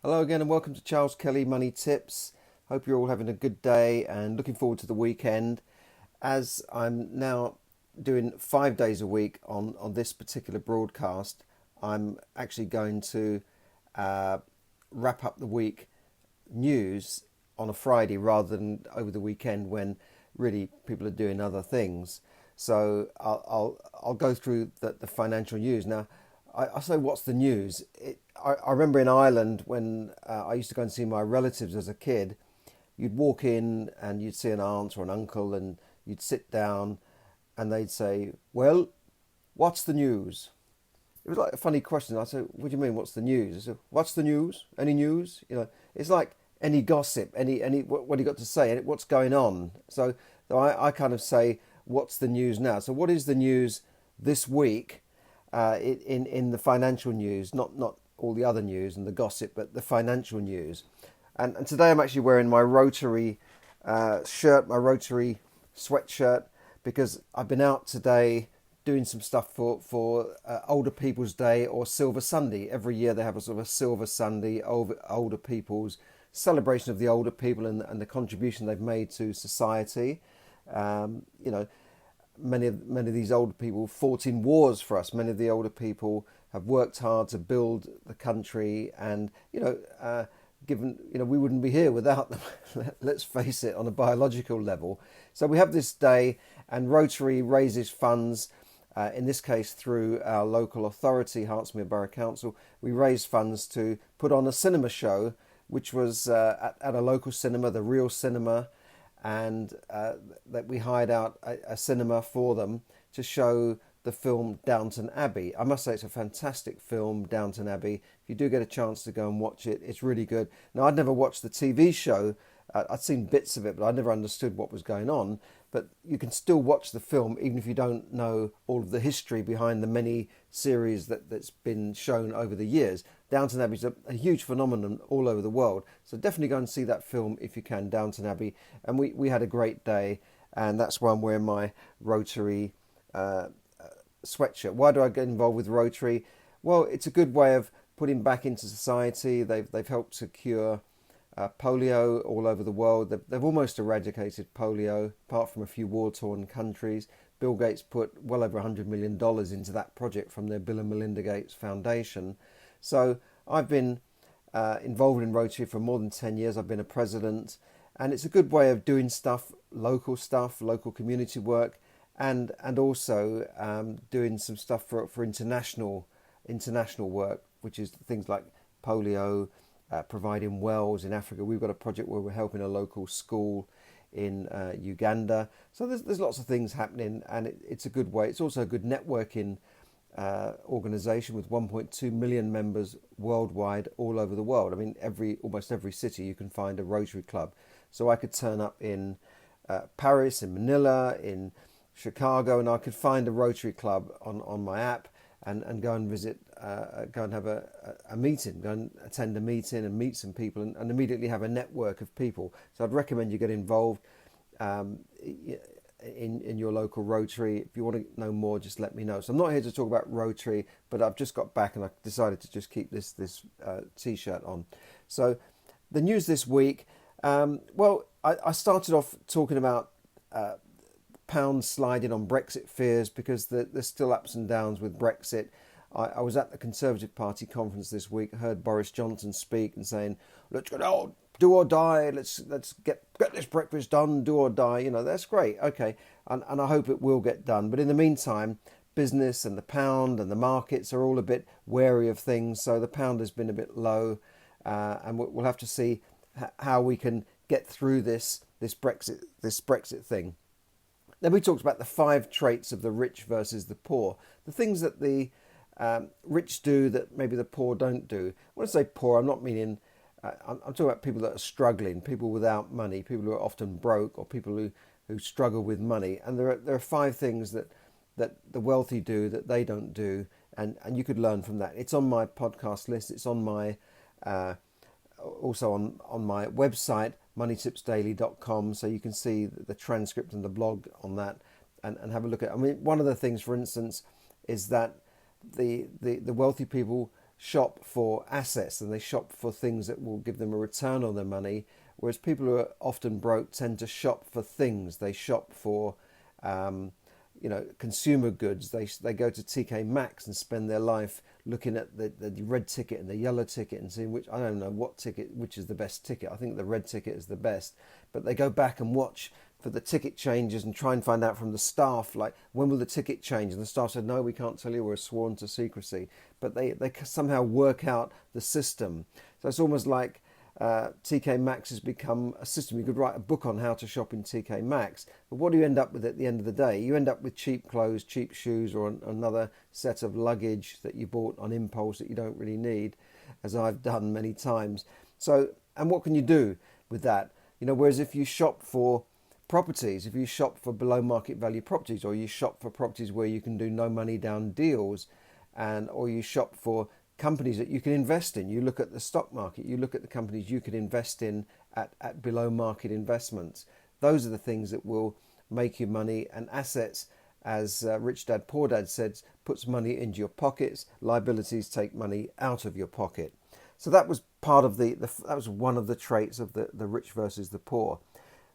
Hello again and welcome to Charles Kelly Money Tips. Hope you're all having a good day and looking forward to the weekend. As I'm now doing 5 days a week on this particular broadcast, I'm actually going to wrap up the week news on a Friday rather than over the weekend when really people are doing other things. So I'll go through the financial news. Now, I say, what's the news? I remember in Ireland when I used to go and see my relatives as a kid, you'd walk in and you'd see an aunt or an uncle and you'd sit down and they'd say, well, what's the news? It was like a funny question. I said, what do you mean, what's the news? I said, what's the news? Any news? It's like any gossip, any what do you got to say? What's going on? So I kind of say, what's the news now? So what is the news this week in the financial news? Not all the other news and the gossip, but the financial news. And today I'm actually wearing my Rotary shirt, my Rotary sweatshirt, because I've been out today doing some stuff for Older People's Day or Silver Sunday. Every year they have a sort of a Silver Sunday, older people's celebration of the older people and the contribution they've made to society. Many of these older people fought in wars for us. Many of the older people have worked hard to build the country, and given we wouldn't be here without them. Let's face it, on a biological level. So we have this day, and Rotary raises funds. In this case, through our local authority, Hertsmere Borough Council, we raised funds to put on a cinema show, which was at a local cinema, the Real Cinema, and that we hired out a cinema for them to show the film Downton Abbey. I must say it's a fantastic film, Downton Abbey. If you do get a chance to go and watch it, it's really good. Now, I'd never watched the TV show. I'd seen bits of it, but I never understood what was going on. But you can still watch the film even if you don't know all of the history behind the many series that's been shown over the years. Downton Abbey is a huge phenomenon all over the world. So definitely go and see that film if you can, Downton Abbey. And we had a great day, and that's why I'm wearing my Rotary sweatshirt. Why do I get involved with Rotary? Well, it's a good way of putting back into society. They've helped to cure polio all over the world. They've almost eradicated polio, apart from a few war-torn countries. Bill Gates put well over $100 million into that project from their Bill and Melinda Gates Foundation. So I've been involved in Rotary for more than 10 years. I've been a president, and it's a good way of doing stuff, local community work, and also doing some stuff for international work, which is things like polio, providing wells in Africa. We've got a project where we're helping a local school in Uganda. So there's lots of things happening, and it's a good way. It's also a good networking organisation with 1.2 million members worldwide, all over the world. I mean, almost every city you can find a Rotary Club. So I could turn up in Paris, in Manila, in Chicago, and I could find a Rotary Club on my app and go and visit, go and have a meeting, go and attend a meeting and meet some people and immediately have a network of people. So I'd recommend you get involved in your local Rotary. If you want to know more, just let me know. So I'm not here to talk about Rotary, but I've just got back and I decided to just keep this t-shirt on. So the news this week, I started off talking about pound sliding on Brexit fears because there's still ups and downs with Brexit. I was at the Conservative Party conference this week, heard Boris Johnson speak and saying, let's get out, do or die, let's get this breakfast done, do or die. That's great, okay, and I hope it will get done. But in the meantime, business and the pound and the markets are all a bit wary of things, so the pound has been a bit low, and we'll have to see how we can get through this Brexit thing. Then we talked about the 5 traits of the rich versus the poor. The things that the rich do that maybe the poor don't do. When I say poor, I'm not meaning... I'm talking about people that are struggling, people without money, people who are often broke, or people who struggle with money. And there are 5 things that the wealthy do that they don't do, and you could learn from that. It's on my podcast list. It's on my also on my website, moneytipsdaily.com, so you can see the transcript and the blog on that and have a look at it. I mean, one of the things, for instance, is that the wealthy people shop for assets and they shop for things that will give them a return on their money, whereas people who are often broke tend to shop for things. They shop for consumer goods. They go to TK Maxx and spend their life looking at the red ticket and the yellow ticket and seeing which, I don't know which is the best ticket. I think the red ticket is the best, but they go back and watch for the ticket changes and try and find out from the staff, like, when will the ticket change? And the staff said, no, we can't tell you, we're sworn to secrecy. But they somehow work out the system. So it's almost like TK Maxx has become a system. You could write a book on how to shop in TK Maxx, but what do you end up with at the end of the day? You end up with cheap clothes, cheap shoes, or another set of luggage that you bought on impulse that you don't really need, as I've done many times. So, and what can you do with that? Whereas if you shop for properties, if you shop for below market value properties, or you shop for properties where you can do no money down deals, or you shop for companies that you can invest in, you look at the stock market, you look at the companies you could invest in at below market investments. Those are the things that will make you money. And assets, as Rich Dad Poor Dad said, puts money into your pockets. Liabilities take money out of your pocket. So that was part of that was one of the traits of the rich versus the poor.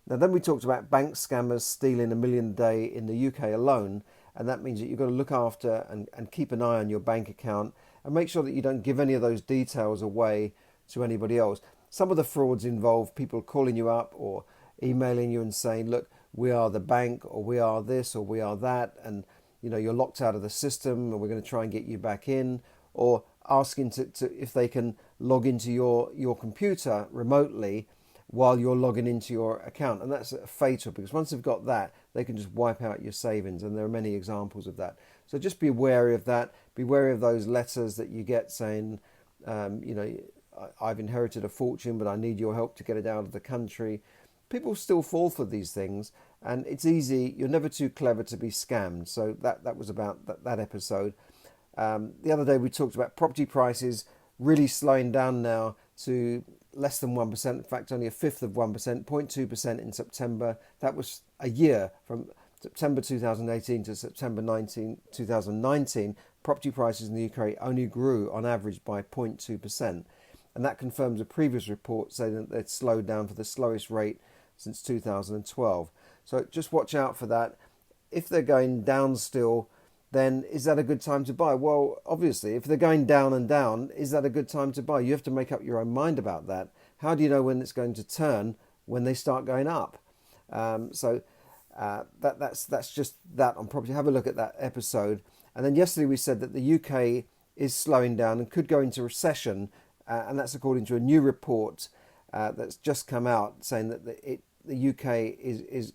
Now, then we talked about bank scammers stealing $1 million a day in the UK alone, and that means that you've got to look after and keep an eye on your bank account and make sure that you don't give any of those details away to anybody else. Some of the frauds involve people calling you up or emailing you and saying, look, we are the bank, or we are this, or we are that, and you're locked out of the system and we're going to try and get you back in, or asking to if they can log into your computer remotely while you're logging into your account. And that's fatal, because once they've got that, they can just wipe out your savings, and there are many examples of that. So just be wary of that. Be wary of those letters that you get saying, I've inherited a fortune, but I need your help to get it out of the country. People still fall for these things, and it's easy. You're never too clever to be scammed. So that was about that episode. The other day we talked about property prices really slowing down now to less than 1%, in fact only a fifth of 1%, 0.2% in September. That was a year from September 2018 to September 2019. Property prices in the UK only grew on average by 0.2%. And that confirms a previous report saying that they'd slowed down for the slowest rate since 2012. So just watch out for that. If they're going down still, then is that a good time to buy? Well, obviously, if they're going down and down, is that a good time to buy? You have to make up your own mind about that. How do you know when it's going to turn when they start going up? That's just that on property. Have a look at that episode. And then yesterday we said that the UK is slowing down and could go into recession, and that's according to a new report that's just come out saying that the UK is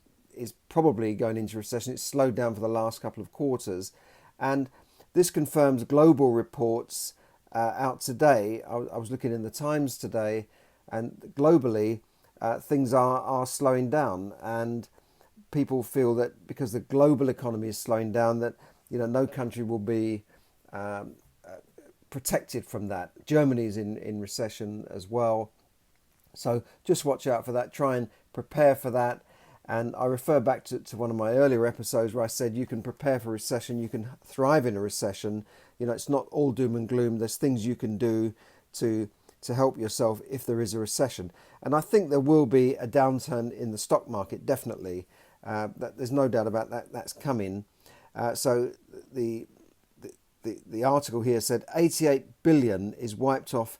probably going into recession. It's slowed down for the last couple of quarters. And this confirms global reports out today. I was looking in the Times today, and globally things are slowing down. And people feel that because the global economy is slowing down, that no country will be protected from that. Germany's in recession as well. So just watch out for that. Try and prepare for that. And I refer back to one of my earlier episodes where I said you can prepare for recession, you can thrive in a recession. It's not all doom and gloom. There's things you can do to help yourself if there is a recession. And I think there will be a downturn in the stock market, definitely. There's no doubt about that. That's coming. So the article here said 88 billion is wiped off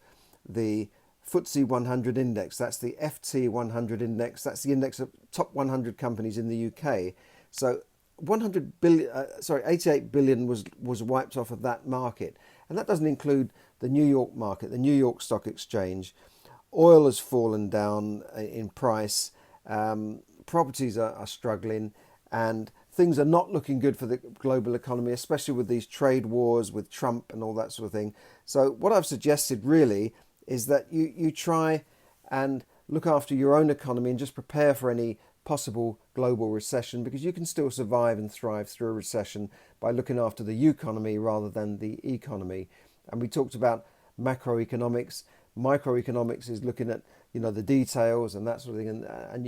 the FTSE 100 index. That's the FT 100 index. That's the index of top 100 companies in the UK. So 88 billion was wiped off of that market. And that doesn't include the New York market, the New York Stock Exchange. Oil has fallen down in price. Properties are struggling, and things are not looking good for the global economy, especially with these trade wars with Trump and all that sort of thing. So what I've suggested really is that you try and look after your own economy and just prepare for any possible global recession, because you can still survive and thrive through a recession by looking after the economy rather than the economy. And we talked about macroeconomics. Microeconomics is looking at the details and that sort of thing, and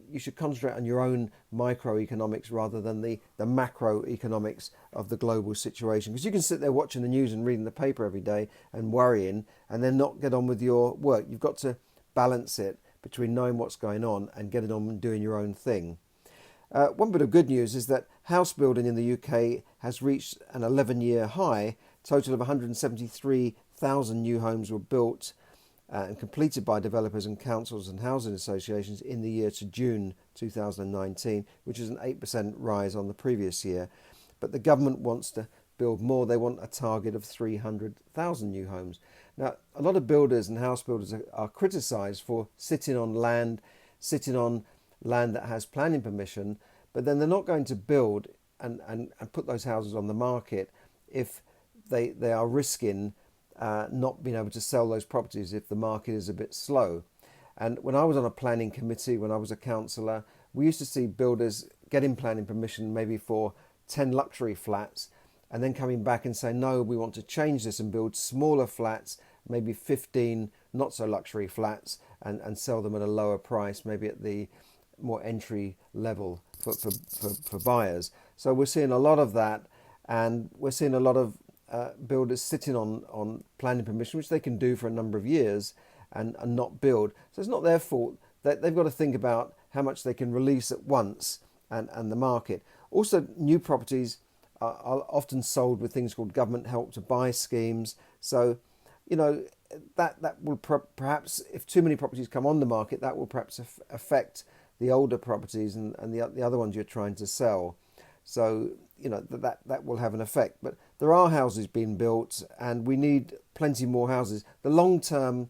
you should concentrate on your own microeconomics rather than the macroeconomics of the global situation. Because you can sit there watching the news and reading the paper every day and worrying, and then not get on with your work. You've got to balance it between knowing what's going on and getting on and doing your own thing. One bit of good news is that house building in the UK has reached an 11-year high. A total of 173,000 new homes were built and completed by developers and councils and housing associations in the year to June 2019, which is an 8% rise on the previous year. But the government wants to build more. They want a target of 300,000 new homes. Now, a lot of builders and house builders are criticised for sitting on land that has planning permission, but then they're not going to build and put those houses on the market if they are risking not being able to sell those properties if the market is a bit slow. And when I was on a planning committee, when I was a councillor, we used to see builders getting planning permission maybe for 10 luxury flats and then coming back and saying, no, we want to change this and build smaller flats, maybe 15 not so luxury flats, and sell them at a lower price, maybe at the more entry level for buyers. So we're seeing a lot of that, and we're seeing a lot of builders sitting on planning permission, which they can do for a number of years and not build. So it's not their fault. They've got to think about how much they can release at once and the market. Also, new properties are often sold with things called government help to buy schemes. So, that will perhaps, if too many properties come on the market, that will perhaps affect the older properties and the other ones you're trying to sell. So, that will have an effect. But there are houses being built, and we need plenty more houses. The long-term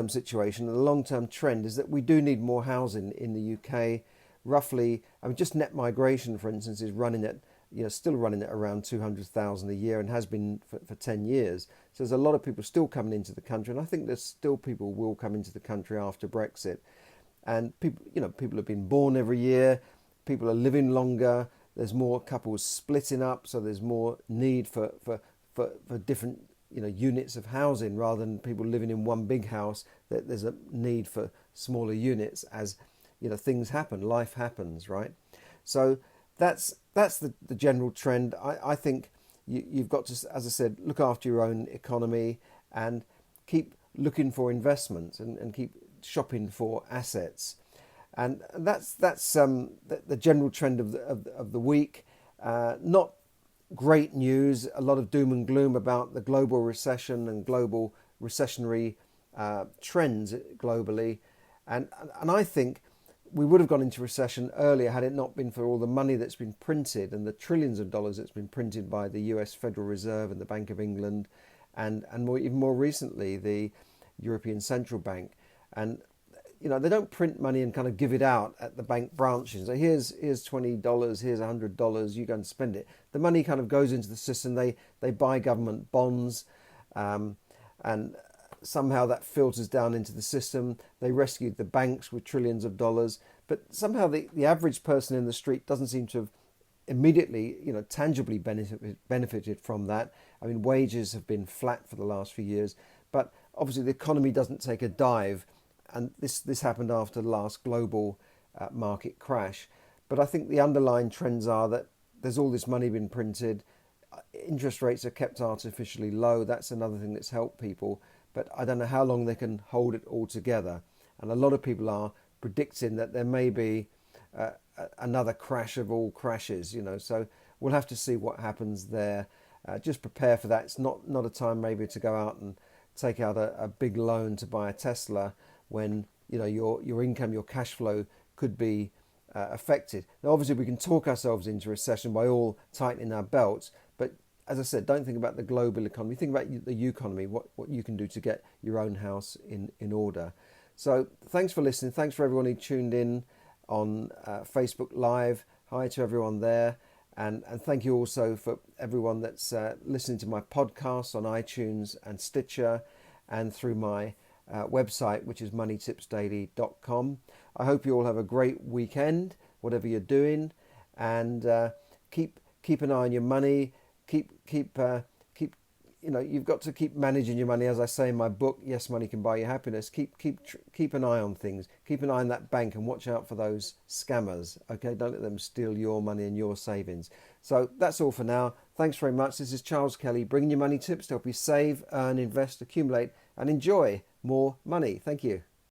situation, the long-term trend is that we do need more housing in the UK. Roughly, just net migration, for instance, is running at, still running at around 200,000 a year and has been for 10 years. So there's a lot of people still coming into the country, and I think there's still people will come into the country after Brexit. And people have been born every year. People are living longer. There's more couples splitting up, so there's more need for different units of housing rather than people living in one big house. There's a need for smaller units as things happen, life happens, right? So that's the general trend. I think you've got to, as I said, look after your own economy and keep looking for investments and keep shopping for assets. And that's the general trend of the week. Not great news, a lot of doom and gloom about the global recession and global recessionary trends globally. And I think we would have gone into recession earlier had it not been for all the money that's been printed and the trillions of dollars that's been printed by the US Federal Reserve and the Bank of England and even more recently the European Central Bank. And they don't print money and kind of give it out at the bank branches. So here's $20, here's $100, you go and spend it. The money kind of goes into the system. They buy government bonds, and somehow that filters down into the system. They rescued the banks with trillions of dollars, but somehow the average person in the street doesn't seem to have immediately, tangibly benefited from that. Wages have been flat for the last few years, but obviously the economy doesn't take a dive. And this happened after the last global market crash. But I think the underlying trends are that there's all this money being printed. Interest rates are kept artificially low. That's another thing that's helped people. But I don't know how long they can hold it all together. And a lot of people are predicting that there may be another crash of all crashes. So we'll have to see what happens there. Just prepare for that. It's not a time maybe to go out and take out a big loan to buy a Tesla, when your income, your cash flow could be affected. Now, obviously, we can talk ourselves into recession by all tightening our belts, but as I said, don't think about the global economy. Think about the economy, what you can do to get your own house in order. So thanks for listening. Thanks for everyone who tuned in on Facebook Live. Hi to everyone there. And thank you also for everyone that's listening to my podcast on iTunes and Stitcher and through my website, which is moneytipsdaily.com. I hope you all have a great weekend, whatever you're doing, and keep an eye on your money. Keep you've got to keep managing your money, as I say in my book, Yes, Money Can Buy You Happiness. Keep an eye on things. Keep an eye on that bank and watch out for those scammers. Okay, don't let them steal your money and your savings. So that's all for now. Thanks very much. This is Charles Kelly, bringing you money tips to help you save, earn, invest, accumulate, and enjoy more money. Thank you.